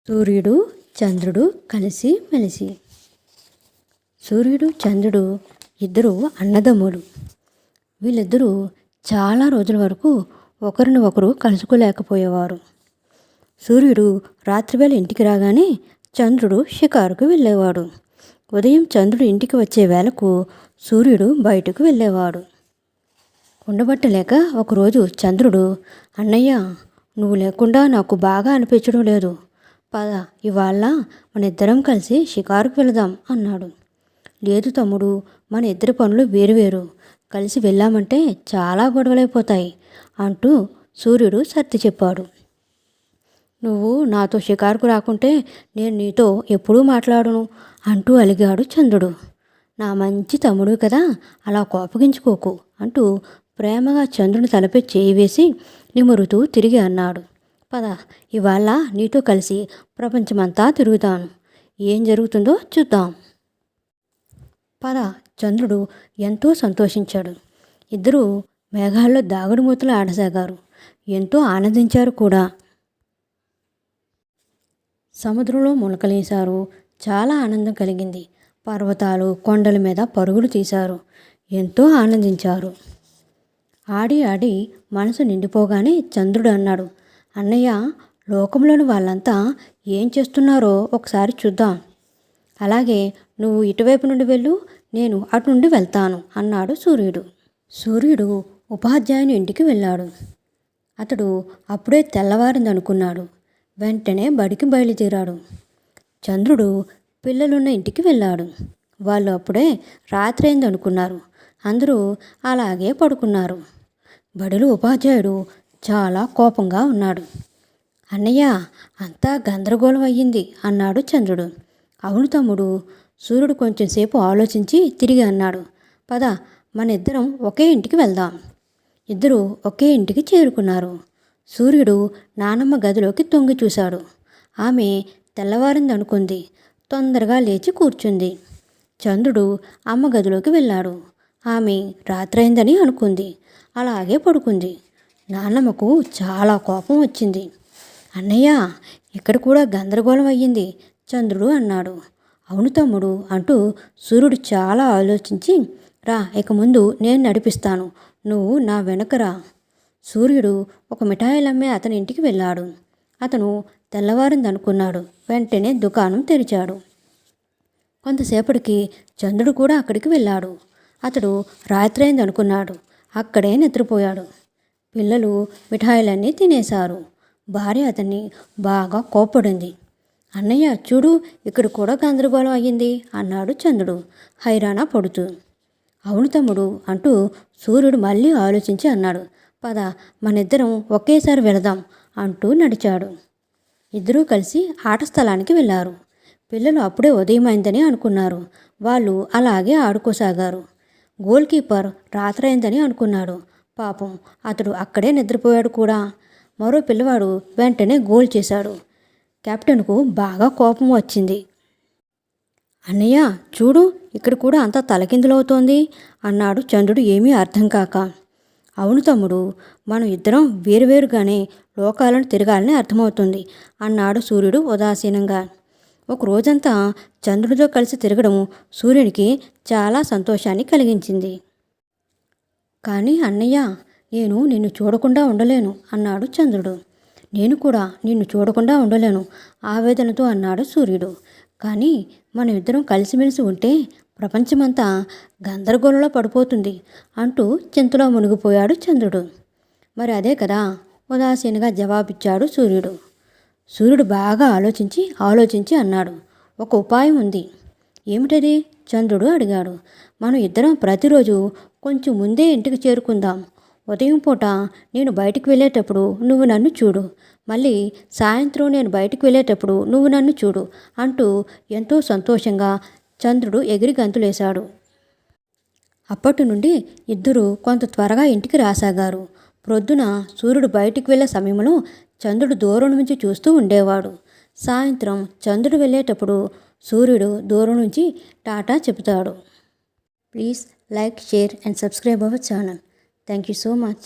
సూర్యుడు చంద్రుడు కలిసి మెలిసి. సూర్యుడు చంద్రుడు ఇద్దరు అన్నదమ్ములు. వీళ్ళిద్దరూ చాలా రోజుల వరకు ఒకరిని ఒకరు కలుసుకోలేకపోయేవారు. సూర్యుడు రాత్రివేళ ఇంటికి రాగానే చంద్రుడు షికారుకు వెళ్ళేవాడు. ఉదయం చంద్రుడు ఇంటికి వచ్చే వేళకు సూర్యుడు బయటకు వెళ్ళేవాడు. ఉండబట్టలేక ఒకరోజు చంద్రుడు, అన్నయ్య, నువ్వు లేకుండా నాకు బాగా అనిపించడం లేదు. పద, ఇవాళ మన ఇద్దరం కలిసి షికారుకు వెళదాం అన్నాడు. లేదు తమ్ముడు, మన ఇద్దరి పనులు వేరువేరు, కలిసి వెళ్ళామంటే చాలా గొడవలైపోతాయి అంటూ సూర్యుడు సర్ది చెప్పాడు. నువ్వు నాతో షికారుకు రాకుంటే నేను నీతో ఎప్పుడూ మాట్లాడును అంటూ అలిగాడు చంద్రుడు. నా మంచి తమ్ముడు కదా, అలా కోపగించుకోకు అంటూ ప్రేమగా చంద్రుని తలపై చేయి వేసి నిమురుతూ తిరిగి అన్నాడు. పద, ఇవాళ నీతో కలిసి ప్రపంచమంతా తిరుగుతాను, ఏం జరుగుతుందో చూద్దాం. పద. చంద్రుడు ఎంతో సంతోషించాడు. ఇద్దరూ మేఘాల్లో దాగుడుమూతలు ఆడసాగారు. ఎంతో ఆనందించారు కూడా. సముద్రంలో మునకలేశారు. చాలా ఆనందం కలిగింది. పర్వతాలు, కొండల మీద పరుగులు తీశారు. ఎంతో ఆనందించారు. ఆడి ఆడి మనసు నిండిపోగానే చంద్రుడు అన్నాడు, అన్నయ్య, లోకంలోని వాళ్ళంతా ఏం చేస్తున్నారో ఒకసారి చూద్దాం. అలాగే నువ్వు ఇటువైపు నుండి వెళ్ళు, నేను అటు నుండి వెళ్తాను అన్నాడు సూర్యుడు. సూర్యుడు ఉపాధ్యాయుని ఇంటికి వెళ్ళాడు. అతడు అప్పుడే తెల్లవారిందనుకున్నాడు. వెంటనే బడికి బయలుదేరాడు. చంద్రుడు పిల్లలున్న ఇంటికి వెళ్ళాడు. వాళ్ళు అప్పుడే రాత్రి అయిందనుకున్నారు. అందరూ అలాగే పడుకున్నారు. బడిలో ఉపాధ్యాయుడు చాలా కోపంగా ఉన్నాడు. అన్నయ్య, అంతా గందరగోళం అయ్యింది అన్నాడు చంద్రుడు. అవును తమ్ముడు. సూర్యుడు కొంచెంసేపు ఆలోచించి తిరిగి అన్నాడు. పద, మన ఇద్దరం ఒకే ఇంటికి వెళ్దాం. ఇద్దరూ ఒకే ఇంటికి చేరుకున్నారు. సూర్యుడు నానమ్మ గదిలోకి తొంగి చూశాడు. ఆమె తెల్లవారిందనుకుంది. తొందరగా లేచి కూర్చుంది. చంద్రుడు అమ్మ గదిలోకి వెళ్ళాడు. ఆమె రాత్రైందని అనుకుంది. అలాగే పడుకుంది. నాన్నమ్మకు చాలా కోపం వచ్చింది. అన్నయ్య, ఇక్కడ కూడా గందరగోళం అయ్యింది చంద్రుడు అన్నాడు. అవును తమ్ముడు అంటూ సూర్యుడు చాలా ఆలోచించి, రా, ఇక ముందు నేను నడిపిస్తాను, నువ్వు నా వెనకరా. సూర్యుడు ఒక మిఠాయిలమ్మే అతని ఇంటికి వెళ్ళాడు. అతను తెల్లవారిందనుకున్నాడు. వెంటనే దుకాణం తెరిచాడు. కొంతసేపటికి చంద్రుడు కూడా అక్కడికి వెళ్ళాడు. అతడు రాత్రైందనుకున్నాడు. అక్కడే నిద్రపోయాడు. పిల్లలు మిఠాయిలన్నీ తినేశారు. భార్య అతన్ని బాగా కోప్పడింది. అన్నయ్య, చూడు, ఇక్కడ కూడా గందరగోళం అయ్యింది అన్నాడు చంద్రుడు హైరాణ పడుతూ. అవును తమ్ముడు అంటూ సూర్యుడు మళ్ళీ ఆలోచించి అన్నాడు. పద, మనిద్దరం ఒకేసారి వెళదాం అంటూ నడిచాడు. ఇద్దరూ కలిసి ఆట స్థలానికి వెళ్ళారు. పిల్లలు అప్పుడే ఉదయమైందని అనుకున్నారు. వాళ్ళు అలాగే ఆడుకోసాగారు. గోల్ కీపర్ రాత్రైందని అనుకున్నాడు. పాపం, అతడు అక్కడే నిద్రపోయాడు కూడా. మరో పిల్లవాడు వెంటనే గోల్ చేశాడు. కెప్టెన్కు బాగా కోపం వచ్చింది. అన్నయ్య, చూడు, ఇక్కడ కూడా అంతా తలకిందులవుతోంది అన్నాడు చంద్రుడు ఏమీ అర్థం కాక. అవును తమ్ముడు, మనం ఇద్దరం వేరువేరుగానే లోకాలను తిరగాలని అర్థమవుతుంది అన్నాడు సూర్యుడు ఉదాసీనంగా. ఒక రోజంతా చంద్రుడితో కలిసి తిరగడం సూర్యునికి చాలా సంతోషాన్ని కలిగించింది. కానీ అన్నయ్య, నేను నిన్ను చూడకుండా ఉండలేను అన్నాడు చంద్రుడు. నేను కూడా నిన్ను చూడకుండా ఉండలేను ఆవేదనతో అన్నాడు సూర్యుడు. కానీ మనం ఇద్దరం కలిసిమెలిసి ఉంటే ప్రపంచమంతా గందరగోళంలో పడిపోతుంది అంటూ చింతలో మునిగిపోయాడు చంద్రుడు. మరి అదే కదా, ఉదాసీనంగా జవాబిచ్చాడు సూర్యుడు. సూర్యుడు బాగా ఆలోచించి అన్నాడు. ఒక ఉపాయం ఉంది. ఏమిటది? చంద్రుడు అడిగాడు. మనం ఇద్దరం ప్రతిరోజు కొంచెం ముందే ఇంటికి చేరుకుందాం. ఉదయం పూట నేను బయటికి వెళ్ళేటప్పుడు నువ్వు నన్ను చూడు, మళ్ళీ సాయంత్రం నేను బయటికి వెళ్ళేటప్పుడు నువ్వు నన్ను చూడు అంటూ ఎంతో సంతోషంగా చంద్రుడు ఎగిరి గంతులేశాడు. అప్పటి నుండి ఇద్దరూ కొంత త్వరగా ఇంటికి రాసాగారు. ప్రొద్దున సూర్యుడు బయటికి వెళ్ళే సమయంలో చంద్రుడు దూరం నుంచి చూస్తూ ఉండేవాడు. సాయంత్రం చంద్రుడు వెళ్ళేటప్పుడు సూర్యుడు దూరం నుంచి టాటా చెబుతాడు. Please like, share and subscribe our channel. Thank you so much.